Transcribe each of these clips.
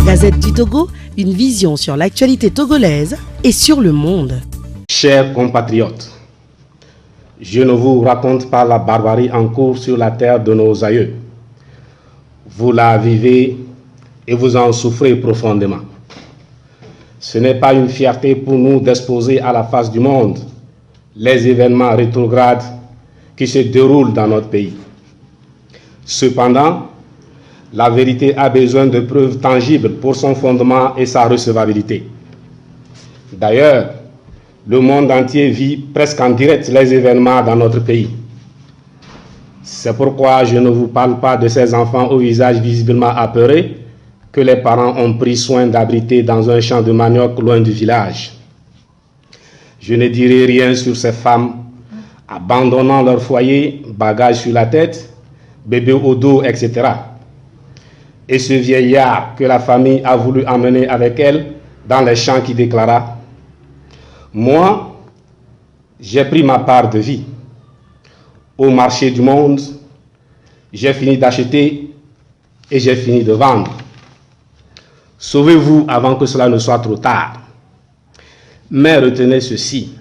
Gazette du Togo, une vision sur l'actualité togolaise et sur le monde. Chers compatriotes, je ne vous raconte pas la barbarie en cours sur la terre de nos aïeux. Vous la vivez et vous en souffrez profondément. Ce n'est pas une fierté pour nous d'exposer à la face du monde les événements rétrogrades qui se déroulent dans notre pays. Cependant, la vérité a besoin de preuves tangibles pour son fondement et sa recevabilité. D'ailleurs, le monde entier vit presque en direct les événements dans notre pays. C'est pourquoi je ne vous parle pas de ces enfants au visage visiblement apeurés que les parents ont pris soin d'abriter dans un champ de manioc loin du village. Je ne dirai rien sur ces femmes abandonnant leur foyer, bagages sur la tête, bébé au dos, etc. Et ce vieillard que la famille a voulu emmener avec elle dans les champs qui déclara: moi, j'ai pris ma part de vie. Au marché du monde, j'ai fini d'acheter et j'ai fini de vendre. Sauvez-vous avant que cela ne soit trop tard. Mais retenez ceci: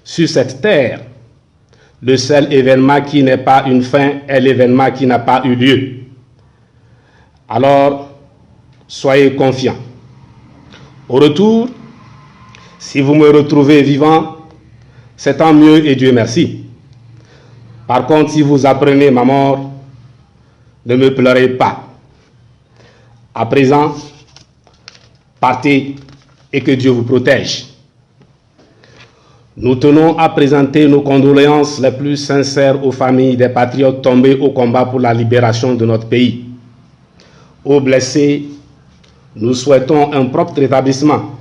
sur cette terre, le seul événement qui n'est pas une fin est l'événement qui n'a pas eu lieu. Alors, soyez confiants. Au retour, si vous me retrouvez vivant, c'est tant mieux et Dieu merci. Par contre, si vous apprenez ma mort, ne me pleurez pas. À présent, partez et que Dieu vous protège. Nous tenons à présenter nos condoléances les plus sincères aux familles des patriotes tombés au combat pour la libération de notre pays. Aux blessés, nous souhaitons un propre rétablissement.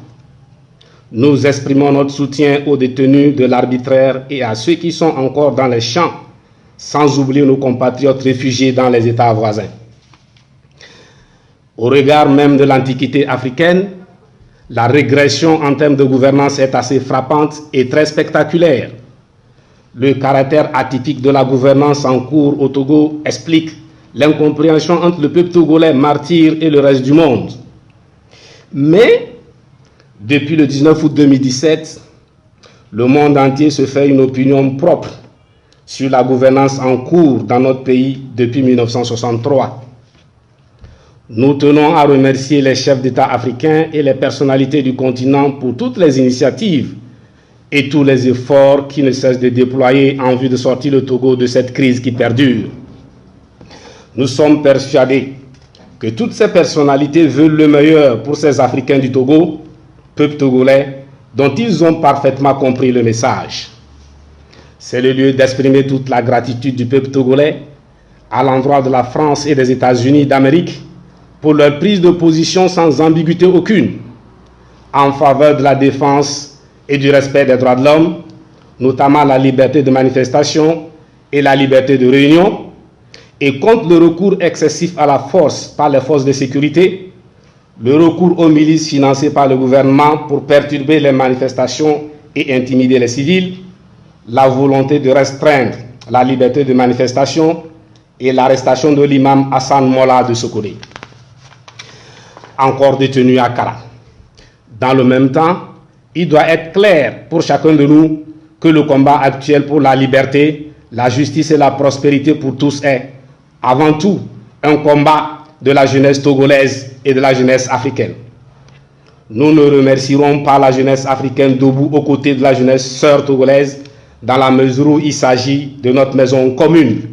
Nous exprimons notre soutien aux détenus de l'arbitraire et à ceux qui sont encore dans les champs, sans oublier nos compatriotes réfugiés dans les États voisins. Au regard même de l'Antiquité africaine, la régression en termes de gouvernance est assez frappante et très spectaculaire. Le caractère atypique de la gouvernance en cours au Togo explique l'incompréhension entre le peuple togolais martyr et le reste du monde. Mais, depuis le 19 août 2017, le monde entier se fait une opinion propre sur la gouvernance en cours dans notre pays depuis 1963. Nous tenons à remercier les chefs d'État africains et les personnalités du continent pour toutes les initiatives et tous les efforts qui ne cessent de déployer en vue de sortir le Togo de cette crise qui perdure. Nous sommes persuadés que toutes ces personnalités veulent le meilleur pour ces Africains du Togo, peuple togolais, dont ils ont parfaitement compris le message. C'est le lieu d'exprimer toute la gratitude du peuple togolais à l'endroit de la France et des États-Unis d'Amérique pour leur prise de position sans ambiguïté aucune en faveur de la défense et du respect des droits de l'homme, notamment la liberté de manifestation et la liberté de réunion, et contre le recours excessif à la force par les forces de sécurité, le recours aux milices financées par le gouvernement pour perturber les manifestations et intimider les civils, la volonté de restreindre la liberté de manifestation et l'arrestation de l'imam Hassan Molla de Sokodé, encore détenu à Kara. Dans le même temps, il doit être clair pour chacun de nous que le combat actuel pour la liberté, la justice et la prospérité pour tous est, avant tout, un combat de la jeunesse togolaise et de la jeunesse africaine. Nous ne remercierons pas la jeunesse africaine debout aux côtés de la jeunesse sœur togolaise dans la mesure où il s'agit de notre maison commune,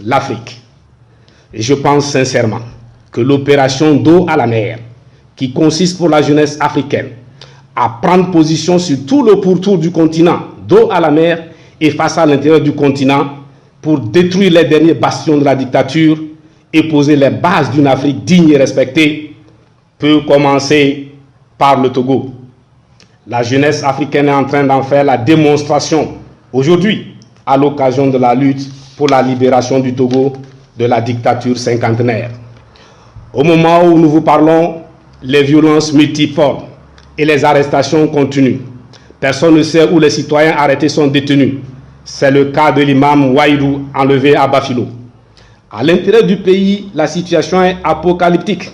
l'Afrique. Et je pense sincèrement que l'opération d'eau à la mer, qui consiste pour la jeunesse africaine à prendre position sur tout le pourtour du continent, d'eau à la mer et face à l'intérieur du continent, pour détruire les derniers bastions de la dictature et poser les bases d'une Afrique digne et respectée, peut commencer par le Togo. La jeunesse africaine est en train d'en faire la démonstration aujourd'hui à l'occasion de la lutte pour la libération du Togo de la dictature cinquantenaire. Au moment où nous vous parlons, les violences multiformes et les arrestations continuent. Personne ne sait où les citoyens arrêtés sont détenus. C'est le cas de l'imam Waïdou enlevé à Bafilo. À l'intérieur du pays, la situation est apocalyptique.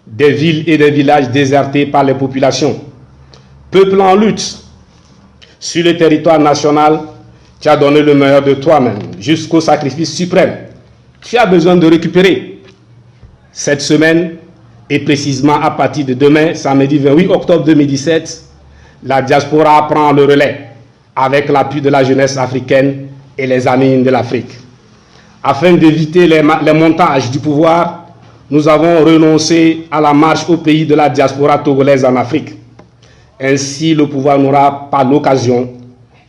des villes et des villages désertés par les populations. Peuple en lutte, sur le territoire national, tu as donné le meilleur de toi-même jusqu'au sacrifice suprême. Tu as besoin de récupérer. Cette semaine, et précisément à partir de demain, samedi 28 octobre 2017, la diaspora prend le relais avec l'appui de la jeunesse africaine et les amis de l'Afrique. Afin d'éviter les montages du pouvoir, nous avons renoncé à la marche au pays de la diaspora togolaise en Afrique. Ainsi, le pouvoir n'aura pas l'occasion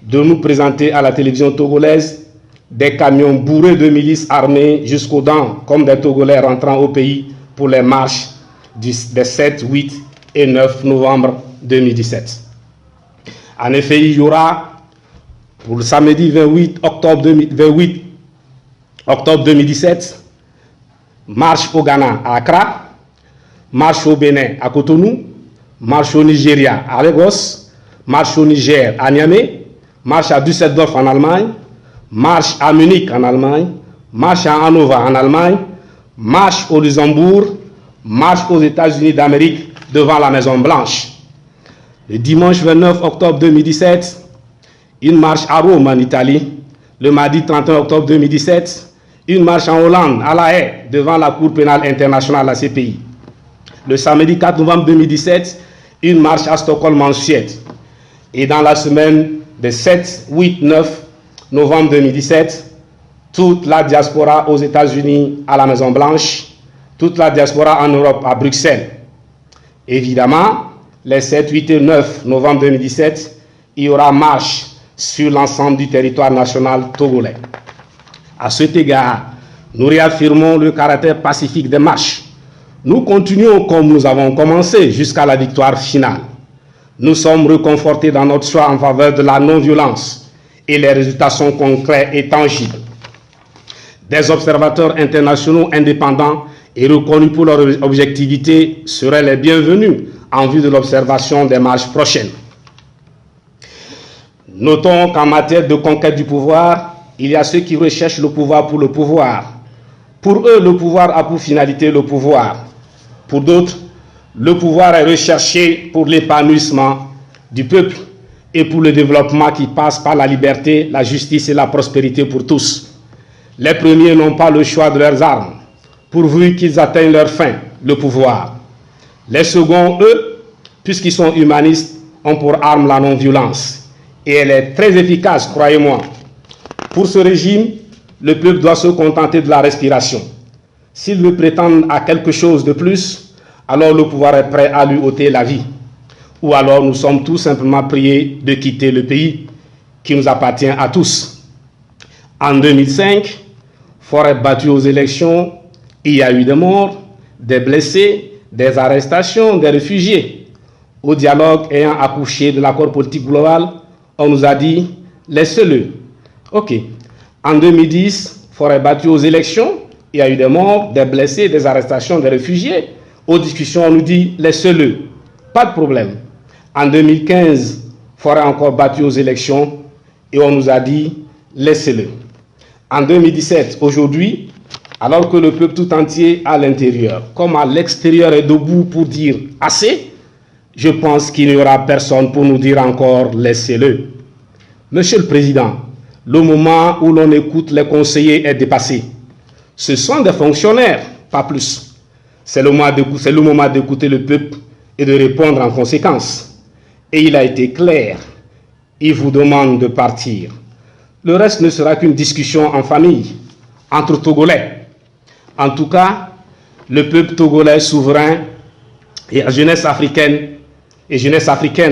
de nous présenter à la télévision togolaise des camions bourrés de milices armées jusqu'aux dents, comme des Togolais rentrant au pays pour les marches des 7, 8 et 9 novembre 2017. En effet, il y aura pour le samedi 28 octobre 2017, marche au Ghana à Accra, marche au Bénin à Cotonou, marche au Nigeria à Lagos, marche au Niger à Niamey, marche à Düsseldorf en Allemagne, marche à Munich en Allemagne, marche à Hannover en Allemagne, marche au Luxembourg, marche aux États-Unis d'Amérique devant la Maison Blanche. Le dimanche 29 octobre 2017, une marche à Rome en Italie. Le mardi 31 octobre 2017, une marche en Hollande, à La Haye, devant la Cour pénale internationale, la CPI. Le samedi 4 novembre 2017, une marche à Stockholm en Suède. Et dans la semaine des 7, 8, 9 novembre 2017, toute la diaspora aux États-Unis à la Maison Blanche, toute la diaspora en Europe à Bruxelles. Évidemment, les 7, 8 et 9 novembre 2017, il y aura marche sur l'ensemble du territoire national togolais. À cet égard, nous réaffirmons le caractère pacifique des marches. Nous continuons comme nous avons commencé jusqu'à la victoire finale. Nous sommes réconfortés dans notre choix en faveur de la non-violence et les résultats sont concrets et tangibles. Des observateurs internationaux indépendants et reconnus pour leur objectivité seraient les bienvenus en vue de l'observation des marches prochaines. Notons qu'en matière de conquête du pouvoir, il y a ceux qui recherchent le pouvoir pour le pouvoir. Pour eux, le pouvoir a pour finalité le pouvoir. Pour d'autres, le pouvoir est recherché pour l'épanouissement du peuple et pour le développement qui passe par la liberté, la justice et la prospérité pour tous. Les premiers n'ont pas le choix de leurs armes, pourvu qu'ils atteignent leur fin, le pouvoir. Les seconds, eux, puisqu'ils sont humanistes, ont pour arme la non-violence. Et elle est très efficace, croyez-moi. Pour ce régime, le peuple doit se contenter de la respiration. S'il veut prétendre à quelque chose de plus, alors le pouvoir est prêt à lui ôter la vie. Ou alors nous sommes tout simplement priés de quitter le pays qui nous appartient à tous. En 2005, Faure battu aux élections, il y a eu des morts, des blessés, des arrestations, des réfugiés. Au dialogue ayant accouché de l'accord politique global, on nous a dit, laissez-le. Ok. En 2010, Faure battu aux élections, il y a eu des morts, des blessés, des arrestations, des réfugiés. Aux discussions, on nous dit, laissez-le. Pas de problème. En 2015, Faure encore battu aux élections et on nous a dit, laissez-le. En 2017, aujourd'hui, alors que le peuple tout entier à l'intérieur, comme à l'extérieur est debout pour dire assez, je pense qu'il n'y aura personne pour nous dire encore laissez-le. Monsieur le Président, le moment où l'on écoute les conseillers est dépassé. Ce sont des fonctionnaires, pas plus. C'est le moment d'écouter le peuple et de répondre en conséquence. Et il a été clair, il vous demande de partir. Le reste ne sera qu'une discussion en famille, entre Togolais. En tout cas, le peuple togolais souverain et la jeunesse africaine,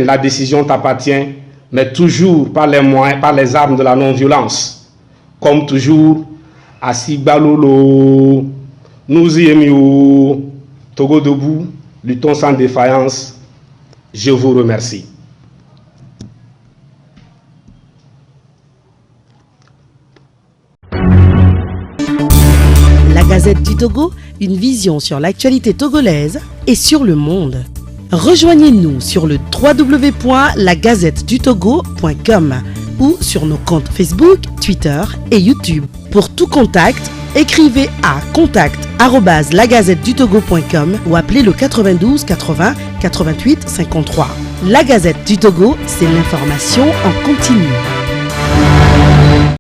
la décision t'appartient, mais toujours par les moyens, par les armes de la non-violence. Comme toujours, Asibalolo, nous y aimions, Togo debout, luttons sans défaillance. Je vous remercie. La Gazette du Togo, une vision sur l'actualité togolaise et sur le monde. Rejoignez-nous sur le www.lagazettedutogo.com ou sur nos comptes Facebook, Twitter et YouTube. Pour tout contact, écrivez à contact@ @lagazettedutogo.com ou appelez le 92 80 88 53. La Gazette du Togo, c'est l'information en continu.